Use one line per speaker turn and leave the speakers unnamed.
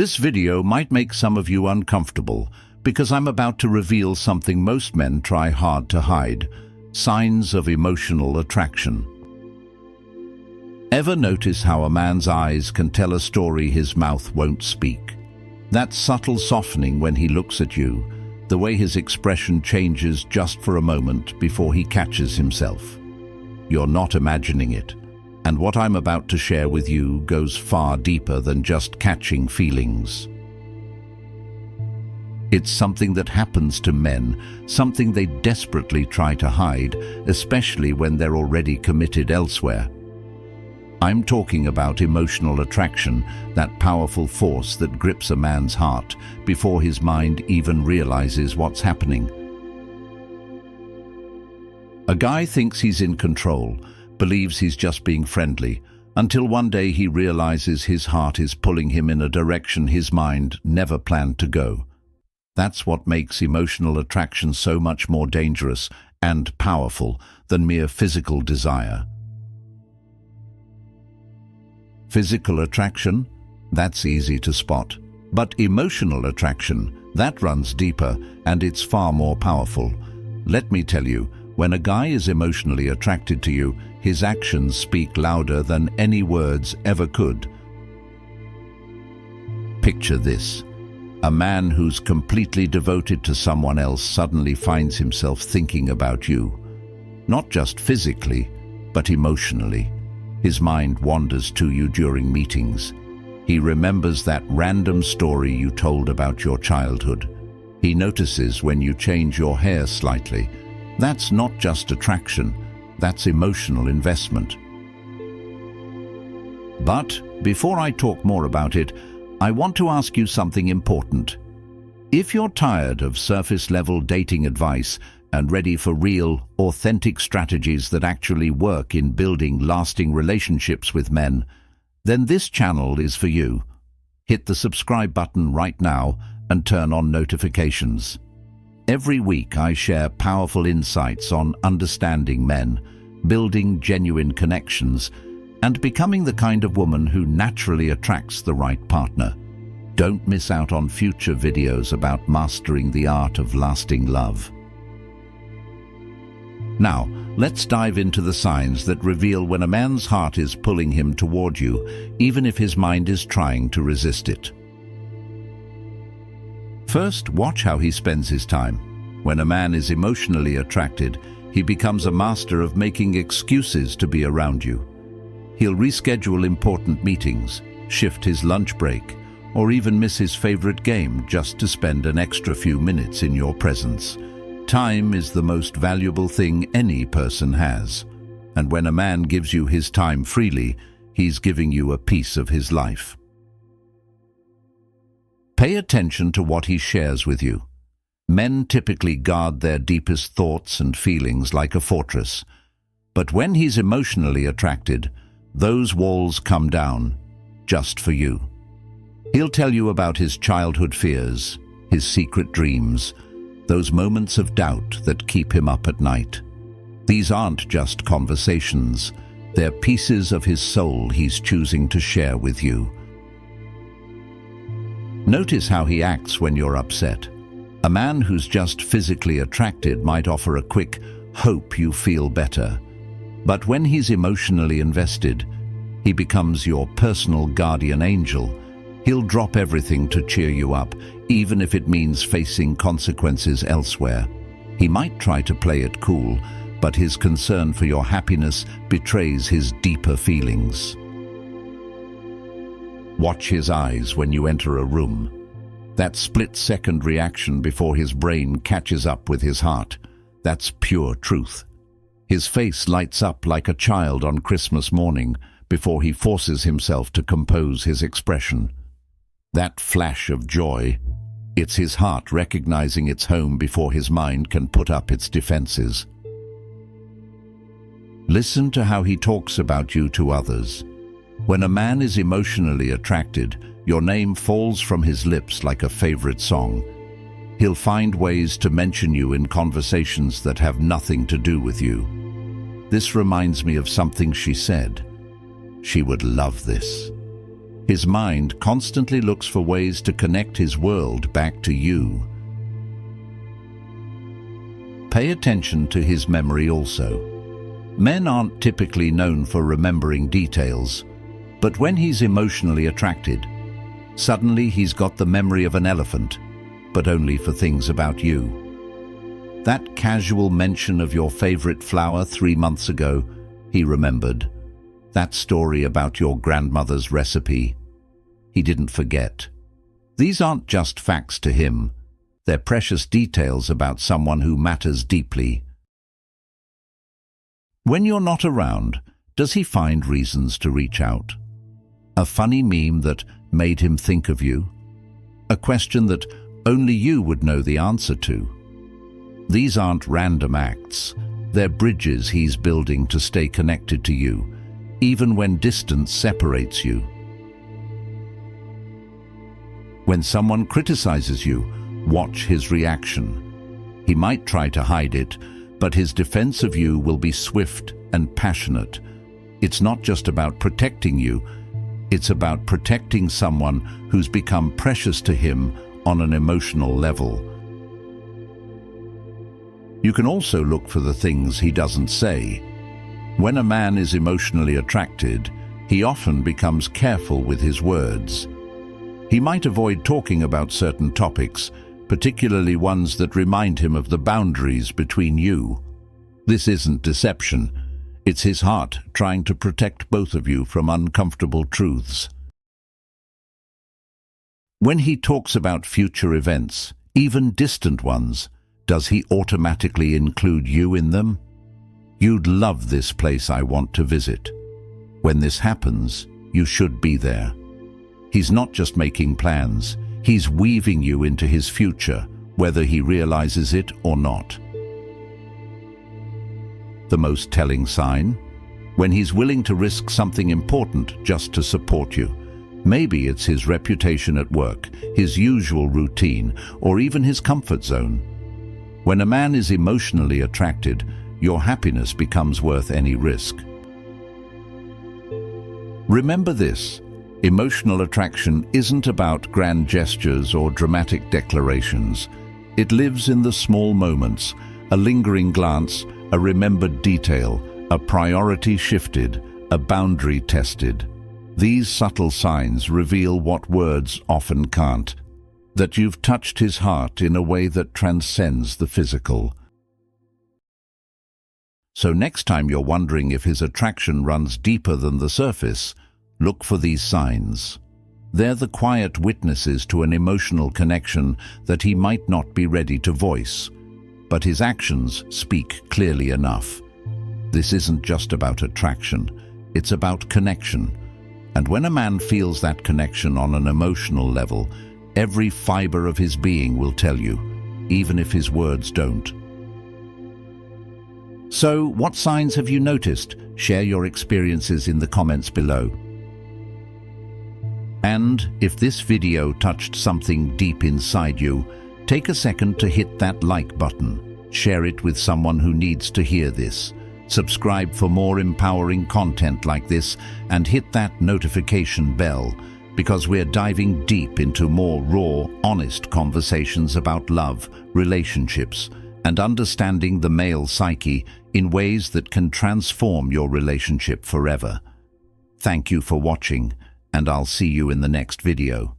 This video might make some of you uncomfortable because I'm about to reveal something most men try hard to hide: signs of emotional attraction. Ever notice how a man's eyes can tell a story his mouth won't speak? That subtle softening when he looks at you, the way his expression changes just for a moment before he catches himself. You're not imagining it, and what I'm about to share with you goes far deeper than just catching feelings. It's something that happens to men, something they desperately try to hide, especially when they're already committed elsewhere. I'm talking about emotional attraction, that powerful force that grips a man's heart before his mind even realizes what's happening. A guy thinks he's in control, believes he's just being friendly, until one day he realizes his heart is pulling him in a direction his mind never planned to go. That's what makes emotional attraction so much more dangerous and powerful than mere physical desire. Physical attraction? That's easy to spot. But emotional attraction, that runs deeper, and it's far more powerful. Let me tell you, when a guy is emotionally attracted to you, his actions speak louder than any words ever could. Picture this. A man who's completely devoted to someone else suddenly finds himself thinking about you. Not just physically, but emotionally. His mind wanders to you during meetings. He remembers that random story you told about your childhood. He notices when you change your hair slightly. That's not just attraction, that's emotional investment. But before I talk more about it, I want to ask you something important. If you're tired of surface-level dating advice and ready for real, authentic strategies that actually work in building lasting relationships with men, then this channel is for you. Hit the subscribe button right now and turn on notifications. Every week I share powerful insights on understanding men, building genuine connections, and becoming the kind of woman who naturally attracts the right partner. Don't miss out on future videos about mastering the art of lasting love. Now, let's dive into the signs that reveal when a man's heart is pulling him toward you, even if his mind is trying to resist it. First, watch how he spends his time. When a man is emotionally attracted, he becomes a master of making excuses to be around you. He'll reschedule important meetings, shift his lunch break, or even miss his favorite game just to spend an extra few minutes in your presence. Time is the most valuable thing any person has, and when a man gives you his time freely, he's giving you a piece of his life. Pay attention to what he shares with you. Men typically guard their deepest thoughts and feelings like a fortress, but when he's emotionally attracted, those walls come down, just for you. He'll tell you about his childhood fears, his secret dreams, those moments of doubt that keep him up at night. These aren't just conversations, they're pieces of his soul he's choosing to share with you. Notice how he acts when you're upset. A man who's just physically attracted might offer a quick, "hope you feel better." But when he's emotionally invested, he becomes your personal guardian angel. He'll drop everything to cheer you up, even if it means facing consequences elsewhere. He might try to play it cool, but his concern for your happiness betrays his deeper feelings. Watch his eyes when you enter a room. That split-second reaction before his brain catches up with his heart, that's pure truth. His face lights up like a child on Christmas morning before he forces himself to compose his expression. That flash of joy, it's his heart recognizing its home before his mind can put up its defenses. Listen to how he talks about you to others. When a man is emotionally attracted, your name falls from his lips like a favorite song. He'll find ways to mention you in conversations that have nothing to do with you. This reminds me of something she said. She would love this. His mind constantly looks for ways to connect his world back to you. Pay attention to his memory also. Men aren't typically known for remembering details, but when he's emotionally attracted, suddenly he's got the memory of an elephant, but only for things about you. That casual mention of your favorite flower 3 months ago, he remembered. That story about your grandmother's recipe, he didn't forget. These aren't just facts to him. They're precious details about someone who matters deeply. When you're not around, does he find reasons to reach out? A funny meme that made him think of you? A question that only you would know the answer to? These aren't random acts. They're bridges he's building to stay connected to you, even when distance separates you. When someone criticizes you, watch his reaction. He might try to hide it, but his defense of you will be swift and passionate. It's not just about protecting you, it's about protecting someone who's become precious to him on an emotional level. You can also look for the things he doesn't say. When a man is emotionally attracted, he often becomes careful with his words. He might avoid talking about certain topics, particularly ones that remind him of the boundaries between you. This isn't deception. It's his heart trying to protect both of you from uncomfortable truths. When he talks about future events, even distant ones, does he automatically include you in them? You'd love this place I want to visit. When this happens, you should be there. He's not just making plans, he's weaving you into his future, whether he realizes it or not. The most telling sign? When he's willing to risk something important just to support you. Maybe it's his reputation at work, his usual routine, or even his comfort zone. When a man is emotionally attracted, your happiness becomes worth any risk. Remember this. Emotional attraction isn't about grand gestures or dramatic declarations. It lives in the small moments, a lingering glance, a remembered detail, a priority shifted, a boundary tested. These subtle signs reveal what words often can't, that you've touched his heart in a way that transcends the physical. So next time you're wondering if his attraction runs deeper than the surface, look for these signs. They're the quiet witnesses to an emotional connection that he might not be ready to voice, but his actions speak clearly enough. This isn't just about attraction, it's about connection. And when a man feels that connection on an emotional level, every fiber of his being will tell you, even if his words don't. So, what signs have you noticed? Share your experiences in the comments below. And if this video touched something deep inside you, take a second to hit that like button. Share it with someone who needs to hear this. Subscribe for more empowering content like this and hit that notification bell, because we're diving deep into more raw, honest conversations about love, relationships, and understanding the male psyche in ways that can transform your relationship forever. Thank you for watching, and I'll see you in the next video.